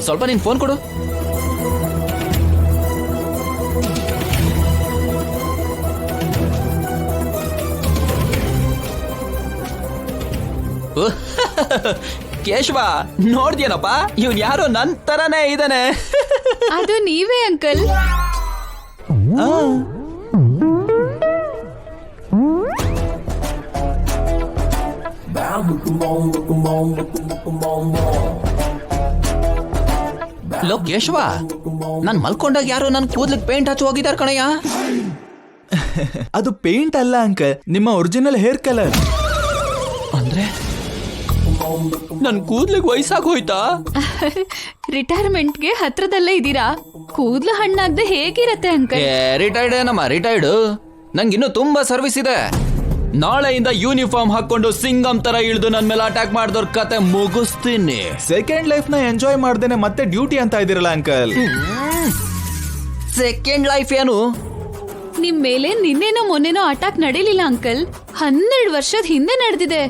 ಸ್ವಲ್ಪ ನಿನ್ ಫೋನ್ ಕೊಡು. ಕೇಶವ, ನೋಡ್ದೇನಪ್ಪ, ಇವನ್ ಯಾರೋ ನನ್ ತರನೇ ಇದ್ದಾನೆ. ಅದು ನೀವೇ ಅಂಕಲ್. ಲೋ ಕೇಶವ, ನಾನ್ ಮಲ್ಕೊಂಡಾಗ ಯಾರೋ ನನ್ ಕೂದ್ಲಿಗೆ ಪೇಂಟ್ ಹಚ್ಚಿ ಹೋಗಿದಾರ ಕಣಯ್ಯ. ಅದು ಪೇಂಟ್ ಅಲ್ಲ ಅಂಕಲ್, ನಿಮ್ಮ ಒರಿಜಿನಲ್ ಹೇರ್ ಕಲರ್. ಅಂದ್ರೆ ನನ್ ಕೂದ್ಲಿಗೆ ವಯಸ್ಸಾಗಿ ಹೋಯ್ತಾ? ರಿಟೈರ್ಮೆಂಟ್ಗೆ ಹತ್ರದಲ್ಲೇ ಇದ್ದೀರಾ. ಕೂದ್ಲು ಹಣ್ಣಾಗ್ದೆ ಹೇಗಿರತ್ತೆ ಅಂಕಲ್? ರಿಟೈರ್ಡ್ ಏನಮ್ಮ, ರಿಟೈರ್ಡ್. ನಂಗಿನ್ನೂ ತುಂಬಾ ಸರ್ವಿಸ್ ಇದೆ. ನಾಳೆಯಿಂದ ಯೂನಿಫಾರ್ಮ್ ಹಾಕೊಂಡು ಸಿಂಗಂ ತರ ಇಳಿದು ನನ್ ಮೇಲೆ ಅಟ್ಯಾಕ್ ಮಾಡಿದವ್ರ ಕತೆ ಮುಗಿಸ್ತೀನಿ. ಸೆಕೆಂಡ್ ಲೈಫ್ ನ ಎಂಜಾಯ್ ಮಾಡ್ದೇನೆ ಮತ್ತೆ ಡ್ಯೂಟಿ ಅಂತ ಇದಿರಲ್ಲ ಅಂಕಲ್. ಸೆಕೆಂಡ್ ಲೈಫ್ ಏನು? ನಿಮ್ ಮೇಲೆ ನಿನ್ನೆನೋ ಮೊನ್ನೆನೋ ಅಟ್ಯಾಕ್ ನಡೀಲಿಲ್ಲ ಅಂಕಲ್. 12 ವರ್ಷದ ಹಿಂದೆ ನಡೆದಿದೆ.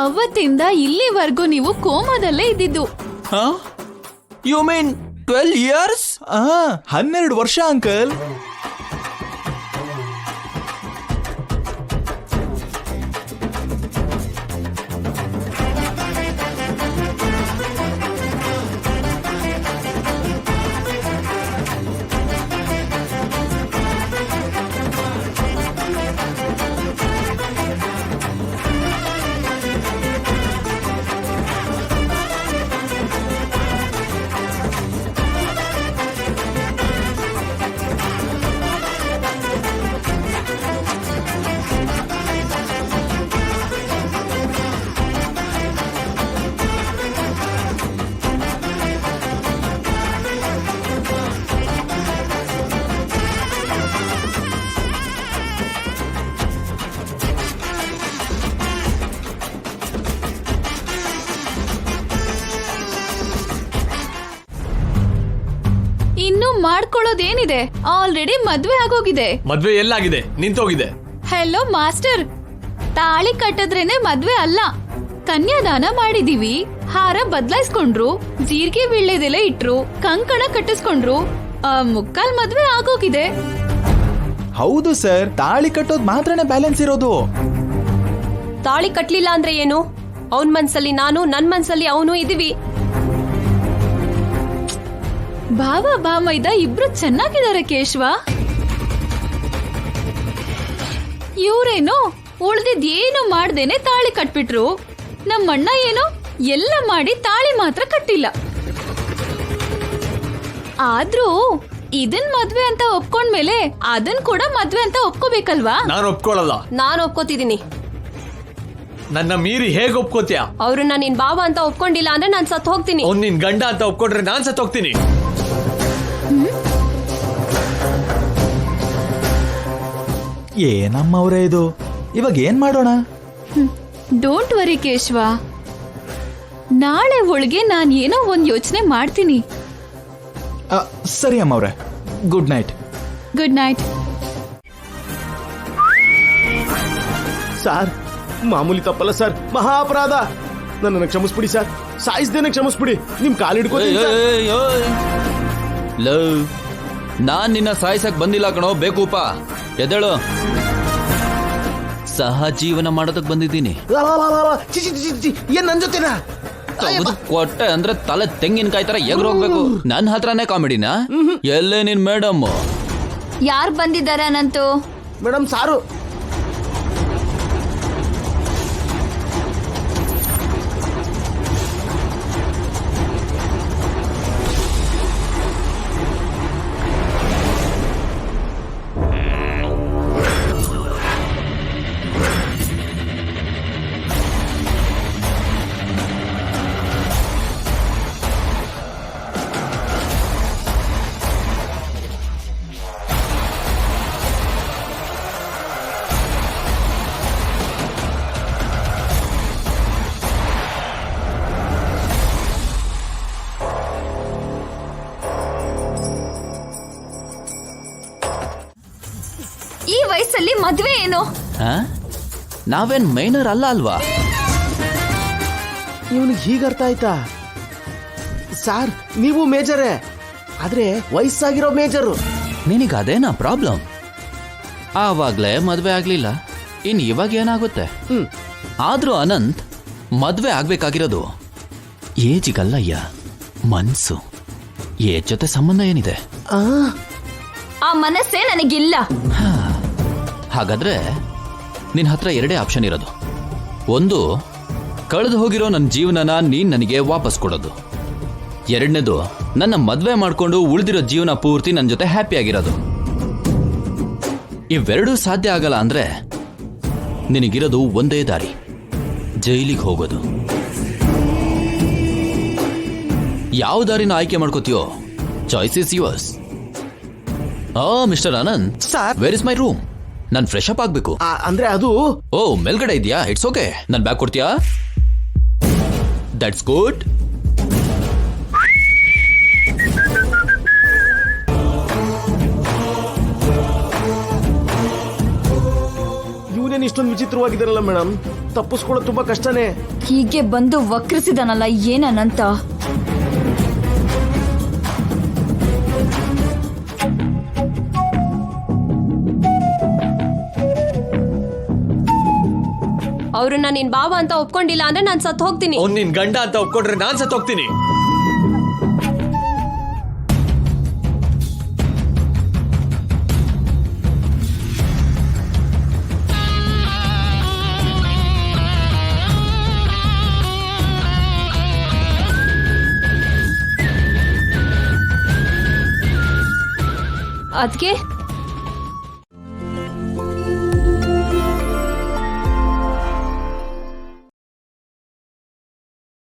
ಅವತ್ತಿಂದ ಇಲ್ಲಿವರೆಗೂ ನೀವು ಕೋಮಾದಲ್ಲೇ ಇದ್ದಿದ್ದು. You mean 12 years? 12 ವರ್ಷ ಅಂಕಲ್. ಇನ್ನು ಮಾಡ್ಕೊಳ್ಳೋದೇನಿದೆ? ಆಲ್ರೆಡಿ ಮದ್ವೆ ಆಗೋಗಿದೆ. ಮದ್ವೆ ಎಲ್ಲಾಗಿದೆ? ನಿಂತೋಗಿದೆ. ಹೆಲೋ ಮಾಸ್ಟರ್, ತಾಳಿ ಕಟ್ಟದ್ರೇನೆ ಮದ್ವೆ ಅಲ್ಲ. ಕನ್ಯಾದಾನ ಮಾಡಿದೀವಿ, ಹಾರ ಬದಲಾಯಿಸ್ಕೊಂಡ್ರು, ಜೀರಿಗೆ ವೀಳ್ಯದೆಲೆ ಇಟ್ರು, ಕಂಕಣ ಕಟ್ಟಿಸ್ಕೊಂಡ್ರು, ಮುಕ್ಕಾಲ್ ಮದ್ವೆ ಆಗೋಗಿದೆ. ಹೌದು ಸರ್, ತಾಳಿ ಕಟ್ಟೋದ್ ಮಾತ್ರನೇ ಬ್ಯಾಲೆನ್ಸ್ ಇರೋದು. ತಾಳಿ ಕಟ್ಲಿಲ್ಲ ಅಂದ್ರೆ ಏನು? ಅವನ್ ಮನ್ಸಲ್ಲಿ ನಾನು, ನನ್ ಮನ್ಸಲ್ಲಿ ಅವನು ಇದೀವಿ. ಭಾವ ಭಾಮೈದ ಇಬ್ರು ಚೆನ್ನಾಗಿದ್ದಾರೆ ಕೇಶವ. ಇವ್ರೇನು ಉಳ್ದಿದ್ದೇನು ಮಾಡ್ದೇನೆ ತಾಳಿ ಕಟ್ಬಿಟ್ರು. ನಮ್ಮಣ್ಣ ಏನೋ ಎಲ್ಲ ಮಾಡಿ ತಾಳಿ ಮಾತ್ರ ಕಟ್ಟಿಲ್ಲ. ಆದ್ರೂ ಇದನ್ ಮದ್ವೆ ಅಂತ ಒಪ್ಕೊಂಡ್ಮೇಲೆ ಅದನ್ ಕೂಡ ಮದ್ವೆ ಅಂತ ಒಪ್ಕೋಬೇಕಲ್ವಾ? ನಾನು ಒಪ್ಕೊಳ್ಳಲ್ಲ. ನಾನು ಒಪ್ಕೋತಿದೀನಿ. ನನ್ನ ಮೀರಿ ಹೇಗ್ ಒಪ್ಕೋತ್ಯಾ? ಅವ್ರನ್ನ ನಿನ್ ಬಾವ ಅಂತ ಒಪ್ಕೊಂಡಿಲ್ಲ ಅಂದ್ರೆ ನಾನ್ ಸತ್ ಹೋಗ್ತೀನಿ. ಅವ್ನ್ ನಿನ್ ಗಂಡ ಅಂತ ಒಪ್ಕೊಂಡ್ರೆ ನಾನ್ ಸತ್ ಹೋಗ್ತೀನಿ. ಏನಮ್ಮವ್ರೆ ಇದು, ಇವಾಗ ಏನ್ ಮಾಡೋಣ? ಡೋಂಟ್ ವರಿ ಕೇಶವ, ನಾಳೆ ಒಳಗೆ ನಾನ್ ಏನೋ ಒಂದ್ ಯೋಚನೆ ಮಾಡ್ತೀನಿ. ಸರಿ ಅಮ್ಮವ್ರೆ, good night. Good night. Sir, ಮಾಮೂಲಿ ತಪ್ಪಲ್ಲ ಸರ್, ಮಹಾ ಅಪರಾಧ. ನನ್ನನ್ನು ಕ್ಷಮಿಸ್ಬಿಡಿ ಸರ್, ಸಾಯಿಸ್ದೇನೆ ಕ್ಷಮಿಸ್ಬಿಡಿ. ನಿಮ್ ಕಾಲು ಹಿಡ್ಕೊತೀನಿ ಸರ್. ಲವ್, ನಾನ್ ನಿನ್ನ ಸಾಯಿಸಕ್ ಬಂದಿಲ್ಲ ಕಣೋ ಬೇಕೂಪ. ಎದ್ದೇಳು, ಸಹ ಜೀವನ ಮಾಡೋದಕ್ ಬಂದಿದ್ದೀನಿ. ಚಿ ಚಿ ಚಿ ಚಿ, ಏನ್ ನನ್ ಜೊತೆನಾ? ಕೊಟ್ಟೆ ಅಂದ್ರೆ ತಲೆ ತೆಂಗಿನಕಾಯಿ ತರ ಎಗ್ರು ಹೋಗ್ಬೇಕು. ನನ್ನ ಹತ್ರನೇ ಕಾಮಿಡಿನಾ? ಎಲ್ಲೇ ನಿನ್ ಮೇಡಮ್? ಯಾರ್ ಬಂದಿದ್ದಾರೆ ಅನಂತು? ಮೇಡಮ್ ಸಾರು. ಈ ವಯಸ್ಸಲ್ಲಿ ಮದ್ವೆ ಏನು? ನಾವೇನ್ ಮೈನರ್ ಅಲ್ಲ ಅಲ್ವಾ? ಇವನಿಗೆ ಹೀಗ ಅರ್ಥ ಆಯ್ತಾ? ಸಾರ್ ನೀವು ಮೇಜರೇ ಆದ್ರೆ ವಯಸ್ಸಾಗಿರೋ ಮೇಜರು. ನಿನಗೆ ಅದೇನಾ ಪ್ರಾಬ್ಲಮ್? ಆವಾಗ್ಲೇ ಮದ್ವೆ ಆಗ್ಲಿಲ್ಲ, ಇನ್ ಇವಾಗ ಏನಾಗುತ್ತೆ? ಆದ್ರೂ ಅನಂತ್ ಮದ್ವೆ ಆಗ್ಬೇಕಾಗಿರೋದು ಏಜಿಗಲ್ಲಯ್ಯ, ಮನ್ಸು. ಏಜ್ ಜೊತೆ ಸಂಬಂಧ ಏನಿದೆ? ಆ ಮನಸ್ಸೇ ನನಗಿಲ್ಲ. ಹಾಗಾದ್ರೆ ನಿನ್ ಹತ್ರ ಎರಡೇ ಆಪ್ಷನ್ ಇರೋದು. ಒಂದು, ಕಳೆದು ಹೋಗಿರೋ ನನ್ನ ಜೀವನನ ನೀನ್ ನನಗೆ ವಾಪಸ್ ಕೊಡೋದು. ಎರಡನೇದು, ನನ್ನ ಮದ್ವೆ ಮಾಡ್ಕೊಂಡು ಉಳಿದಿರೋ ಜೀವನ ಪೂರ್ತಿ ನನ್ನ ಜೊತೆ ಹ್ಯಾಪಿ ಆಗಿರೋದು. ಇವೆರಡೂ ಸಾಧ್ಯ ಆಗಲ್ಲ ಅಂದ್ರೆ ನಿನಗಿರೋದು ಒಂದೇ ದಾರಿ, ಜೈಲಿಗೆ ಹೋಗೋದು. ಯಾವ ದಾರಿನ ಆಯ್ಕೆ ಮಾಡ್ಕೋತೀಯೋ, choice is yours. Mister Anand sir. Where is my room? ನಾನು ಫ್ರೆಶ್ ಅಪ್ ಆಗ್ಬೇಕು. ಅಂದ್ರೆ ಅದು ಓ, ಮೇಲ್ಗಡೆ ಇದೆಯಾ? It's okay. ನನ್ ಬ್ಯಾಗ್ ಕೊಡ್ತೀಯಾ? That's good. ಇವನೇನು ಇಷ್ಟೊಂದು ವಿಚಿತ್ರವಾಗಿದ್ದಾರಲ್ಲ ಮೇಡಮ್, ತಪ್ಪಿಸ್ಕೊಳ್ಳೋದು ತುಂಬಾ ಕಷ್ಟನೇ. ಹೀಗೆ ಬಂದು ವಕ್ರಿಸಿದಾನಲ್ಲ ಏನಂತ. ಅವ್ರನ್ನ ನಿನ್ ಬಾವ ಅಂತ ಒಪ್ಕೊಂಡಿಲ್ಲ ಅಂದ್ರೆ ನಾನ್ ಸತ್ ಹೋಗ್ತೀನಿ. ಅವ್ನ್ ನಿನ್ ಗಂಡ ಅಂತ ಒಪ್ಕೊಂಡ್ರೆ ನಾನ್ ಸತ್ ಹೋಗ್ತೀನಿ. ಅದ್ಕೆ